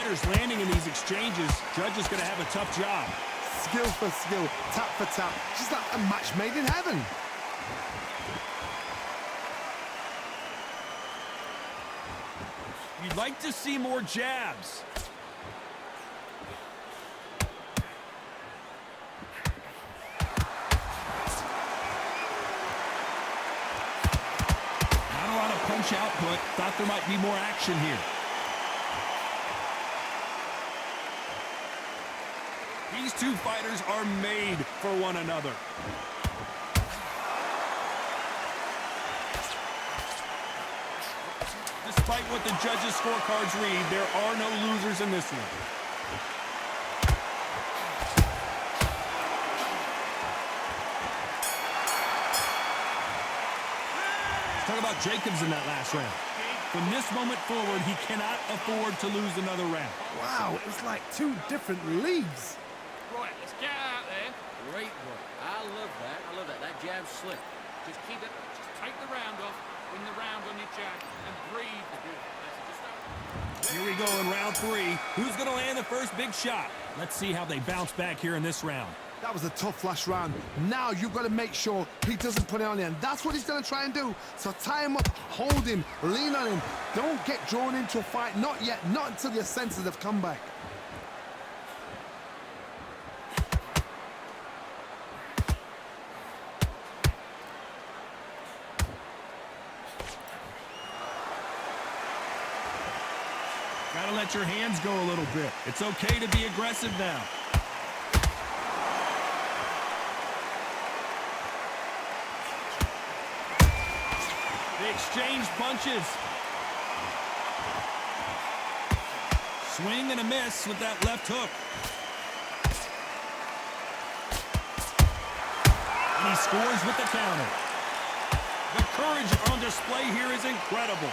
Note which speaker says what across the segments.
Speaker 1: fighters landing in these exchanges, Judge is going to have a tough job.
Speaker 2: Skill for skill, tap for tap, just like a match made in heaven.
Speaker 1: You'd like to see more jabs. Not a lot of punch output. Thought there might be more action here. These two fighters are made for one another. Despite what the judges' scorecards read, there are no losers in this one. Let's talk about Jacobs in that last round. From this moment forward, he cannot afford to lose another round.
Speaker 2: Wow, it's like two different leagues.
Speaker 3: Right, let's get out there.
Speaker 4: Great work. I love that. I love that. That jab's slick.
Speaker 3: Just keep it. Just take the round off. Win the round on your jab and breathe.
Speaker 1: Here we go in round 3. Who's going to land the first big shot? Let's see how they bounce back here in this round.
Speaker 2: That was a tough last round. Now you've got to make sure he doesn't put it on you, and that's what he's going to try and do. So tie him up, hold him, lean on him. Don't get drawn into a fight. Not yet. Not until your senses have come back.
Speaker 1: Gotta let your hands go a little bit. It's okay to be aggressive now. They exchange punches. Swing and a miss with that left hook. And he scores with the counter. The courage on display here is incredible.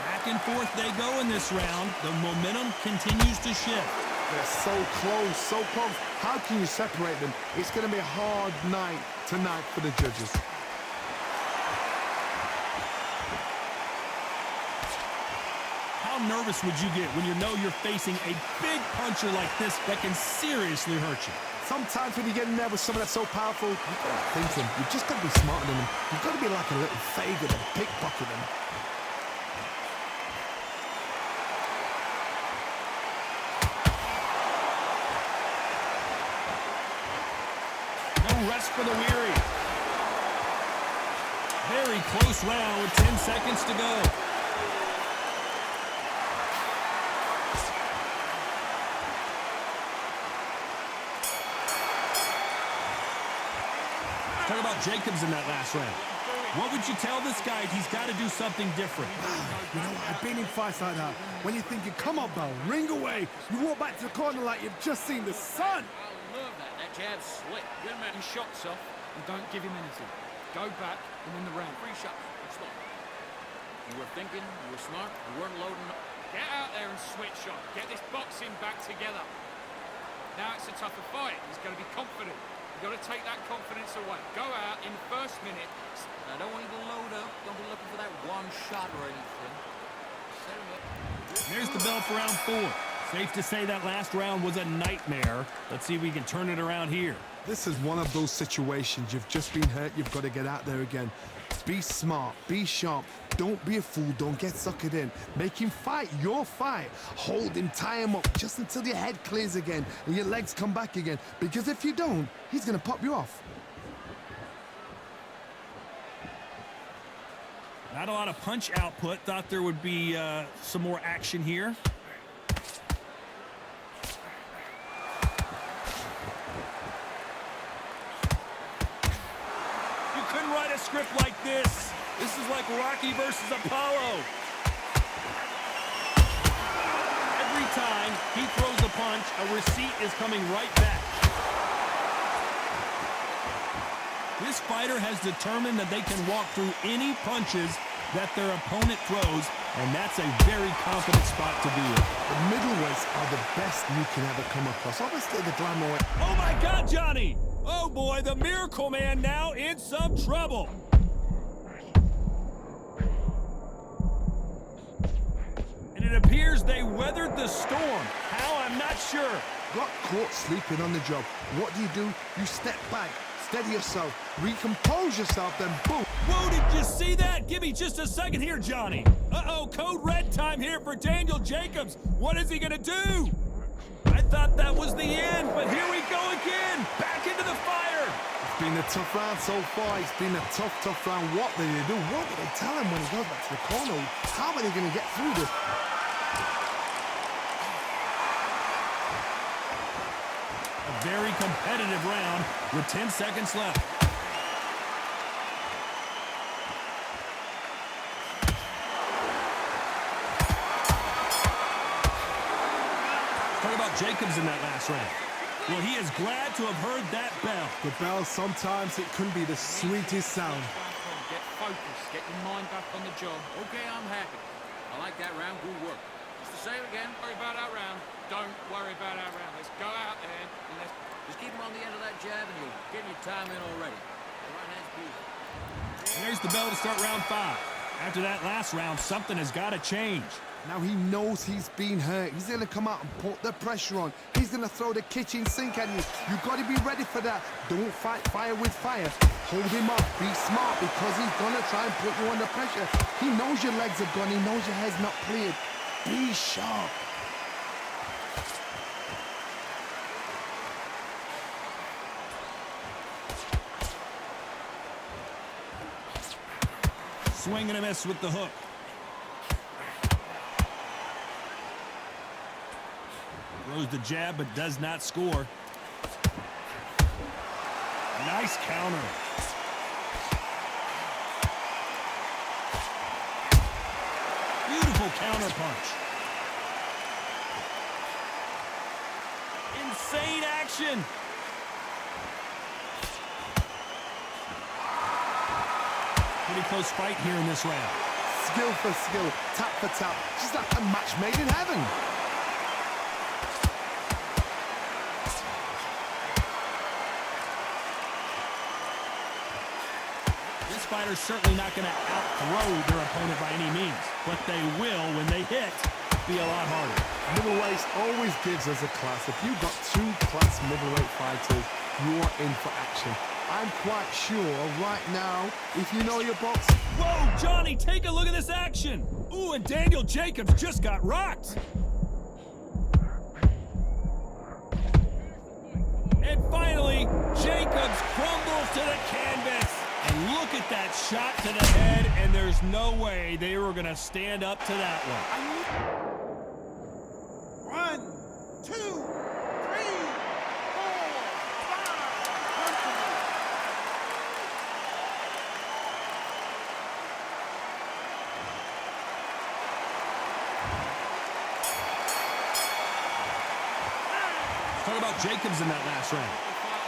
Speaker 1: Back and forth they go in this round. The momentum continues to shift.
Speaker 2: They're so close, so close. How can you separate them? It's going to be a hard night tonight for the judges.
Speaker 1: How nervous would you get when you know you're facing a big puncher like this that can seriously hurt you?
Speaker 2: Sometimes when you get in there with someone that's so powerful, you've got to think him. You've just got to be smarter than him. You've got to be like a little faggot and pickpocket him.
Speaker 1: No rest for the weary. Very close round with 10 seconds to go. Talk about Jacobs in that last round. What would you tell this guy if he's got to do something different?
Speaker 2: You know, I've been in fights like that. When you're thinking, come on, Bell, ring away. You walk back to the corner like you've just seen the sun.
Speaker 4: I love that. That jab's slick. Good man.
Speaker 3: He shot off and don't give him anything. Go back and win the round.
Speaker 4: Free shot. It's fine. You were thinking. You were smart. You weren't loading up.
Speaker 3: Get out there and switch on. Get this boxing back together. Now it's a tougher fight. He's going to be confident. You've got to take that confidence away. Go out in the first minute.
Speaker 4: I don't want you to load up. Don't be looking for that one shot or anything. Set him up.
Speaker 1: There's the bell for round 4. Safe to say that last round was a nightmare. Let's see if we can turn it around here.
Speaker 2: This is one of those situations. You've just been hurt. You've got to get out there again. Be smart. Be sharp. Don't be a fool. Don't get suckered in. Make him fight your fight. Hold him, tie him up just until your head clears again and your legs come back again. Because if you don't, he's going to pop you off.
Speaker 1: Not a lot of punch output. Thought there would be some more action here. You couldn't write a script like this. This is like Rocky versus Apollo. Every time he throws a punch, a receipt is coming right back. This fighter has determined that they can walk through any punches that their opponent throws, and that's a very confident spot to be in.
Speaker 2: The middleweights are the best you can ever come across. Obviously, the glamour.
Speaker 1: Oh, my God, Johnny! Oh boy, the Miracle Man now in some trouble. And it appears they weathered the storm. How, I'm not sure.
Speaker 2: Got caught sleeping on the job. What do? You step back, steady yourself, recompose yourself, then boom.
Speaker 1: Whoa, did you see that? Give me just a second here, Johnny. Uh-oh, code red time here for Daniel Jacobs. What is he gonna do? I thought that was the end, but here we go again. Back into the fire.
Speaker 2: It's been a tough round so far. It's been a tough round. What do they do? What do they tell him when he goes back to the corner? How are they gonna get through this?
Speaker 1: A very competitive round with 10 seconds left. Talk about Jacobs in that last round. Well, he is glad to have heard that bell.
Speaker 2: The bell, sometimes it can be the sweetest sound.
Speaker 3: Get focused. Get your mind back on the job.
Speaker 4: Okay, I'm happy. I like that round. Good work. Just the same again.
Speaker 3: Don't worry about that round. Don't worry about our round. Let's go out there and let's...
Speaker 4: Just keep him on the end of that jab and you'll get your time in already. The right hand's beautiful.
Speaker 1: There's the bell to start round 5. After that last round, something has got to change.
Speaker 2: Now he knows he's been hurt. He's going to come out and put the pressure on. He's going to throw the kitchen sink at you. You've got to be ready for that. Don't fight fire with fire. Hold him up. Be smart because he's going to try and put you under pressure. He knows your legs are gone. He knows your head's not cleared. Be sharp.
Speaker 1: Swing and a miss with the hook. Throws the jab, but does not score. Nice counter. Beautiful counter punch. Insane action. Pretty close fight here in this round.
Speaker 2: Skill for skill, tap for tap. Just like a match made in heaven.
Speaker 1: This fighter's certainly not going to outthrow their opponent by any means, but they will, when they hit, be a lot harder.
Speaker 2: Middleweight always gives us a class. If you've got 2 class middleweight fighters, you're in for action. I'm quite sure right now, if you know your box...
Speaker 1: Whoa, Johnny, take a look at this action. Ooh, and Daniel Jacobs just got rocked. And finally, Jacobs crumbles to the canvas. And look at that shot to the head, and there's no way they were going to stand up to that one.
Speaker 5: 1, 2, 3, 4, 5.
Speaker 1: Talk about Jacobs in that last round.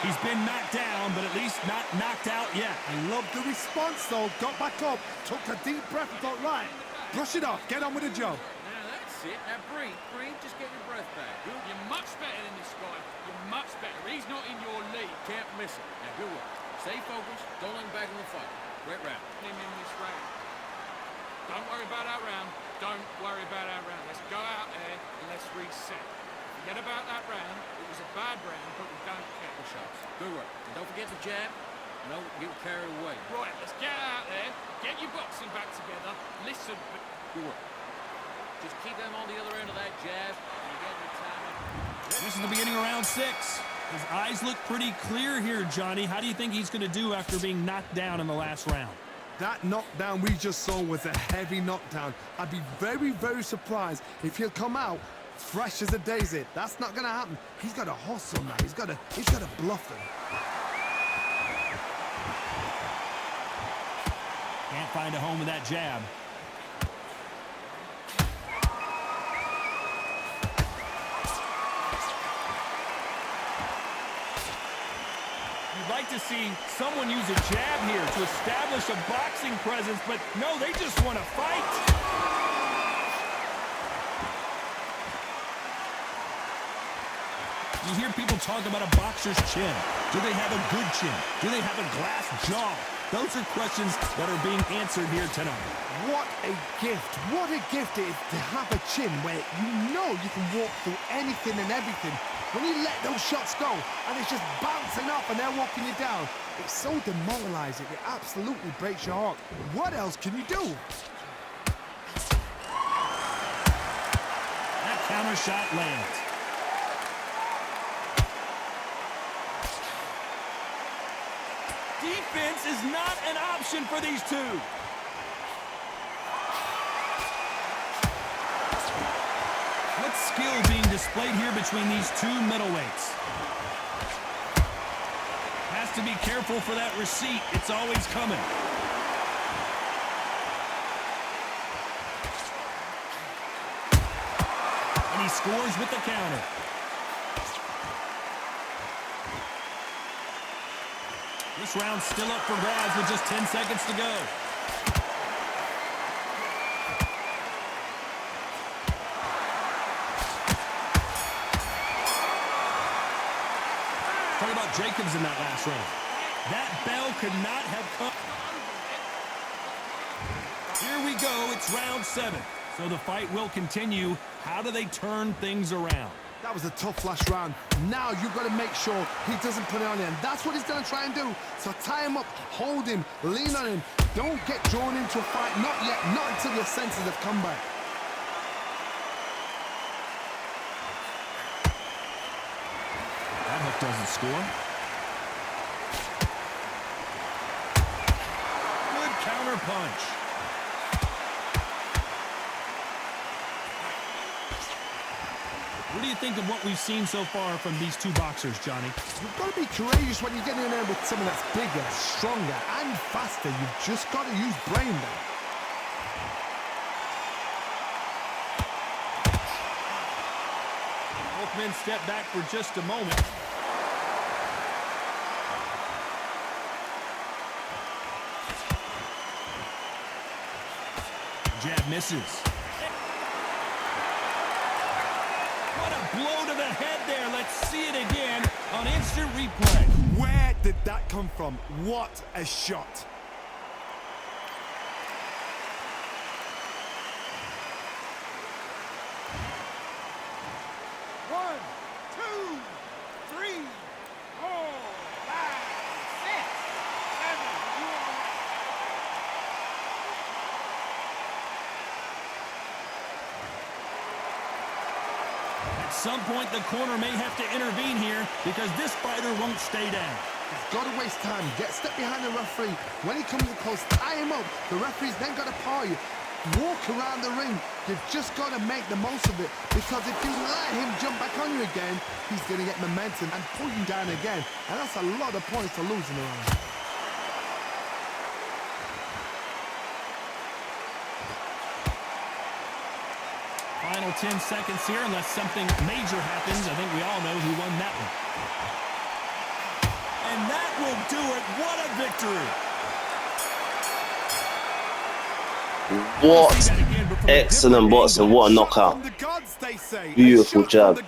Speaker 1: He's been knocked down, but at least not knocked out yet.
Speaker 2: I love the response, though. Got back up, took a deep breath, and thought, right, brush it off, get on with the job.
Speaker 4: Now that's it. Now breathe. Just get your breath back. Good.
Speaker 3: You're much better than this guy. You're much better. He's not in your league.
Speaker 4: Can't miss it. Now good work. Stay focused. Don't let him back in the fight. Great round.
Speaker 3: Him in this round. Don't worry about our round. Don't worry about our round. Let's go out there and let's reset. Forget about that round. It was a bad round, but we don't care.
Speaker 4: Good shots. Good work. And don't forget the jab. No, get carried away.
Speaker 3: Right, let's get out there. Get your boxing back together. Listen, but
Speaker 4: Good work. Just keep them on the other end of that jab, and you get your time.
Speaker 1: This is the beginning of round 6. His eyes look pretty clear here, Johnny. How do you think he's going to do after being knocked down in the last round?
Speaker 2: That knockdown we just saw was a heavy knockdown. I'd be very, very surprised if he'll come out fresh as a daisy. That's not going to happen. He's got to hustle now. He's got to bluff him.
Speaker 1: Can't find a home with that jab. You'd like to see someone use a jab here to establish a boxing presence, but no, they just want to fight. You hear people talk about a boxer's chin. Do they have a good chin? Do they have a glass jaw? Those are questions that are being answered here tonight.
Speaker 2: What a gift. What a gift it is to have a chin where you know you can walk through anything and everything. When you let those shots go and it's just bouncing off and they're walking you down, it's so demoralizing. It absolutely breaks your heart. What else can you do?
Speaker 1: That counter shot lands. Defense is not an option for these two. What skill being displayed here between these two middleweights? Has to be careful for that receipt. It's always coming. And he scores with the counter. This round's still up for grabs with just 10 seconds to go. Talk about Jacobs in that last round. That bell could not have come. Here we go. It's round 7. So the fight will continue. How do they turn things around?
Speaker 2: That was a tough last round. Now you've got to make sure he doesn't put it on you. And that's what he's going to try and do. So tie him up, hold him, lean on him. Don't get drawn into a fight. Not yet. Not until your senses have come back.
Speaker 1: That hook doesn't score. Good counter punch. What do you think of what we've seen so far from these two boxers, Johnny?
Speaker 2: You've got to be courageous when you're getting in there with someone that's bigger, stronger, and faster. You've just got to use brain there.
Speaker 1: Both men step back for just a moment. Jab misses. Blow to the head there. Let's see it again on instant replay.
Speaker 2: Where did that come from? What a shot.
Speaker 5: One, two, three, 4, 5, 6, 7. You all right?
Speaker 1: At some point, the corner may have to intervene here because this fighter won't stay down.
Speaker 2: He's got to waste time. Get step behind the referee. When he comes in close, tie him up. The referee's then got to paw you. Walk around the ring. You've just got to make the most of it, because if you let him jump back on you again, he's going to get momentum and pull you down again. And that's a lot of points to lose in the round.
Speaker 1: Final 10 seconds here, unless something major happens. I think we all know who won that one. And that will do it. What a victory.
Speaker 6: What excellent boxing. What a knockout. Beautiful jab.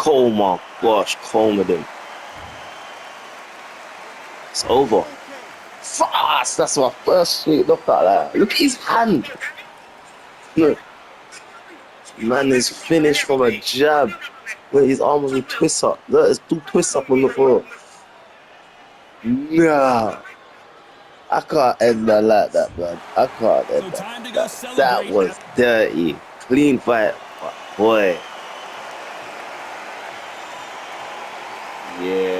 Speaker 6: Oh my gosh, calm him. It's over. Fast. That's my first straight knockout. Like, look at his hand. Look. Man is finished from a jab. Look, his arm was a twist up. Look, there's 2 twists up on the floor. Nah. I can't end that like that, man. I can't end that. That was dirty. Clean fight, boy. Yeah.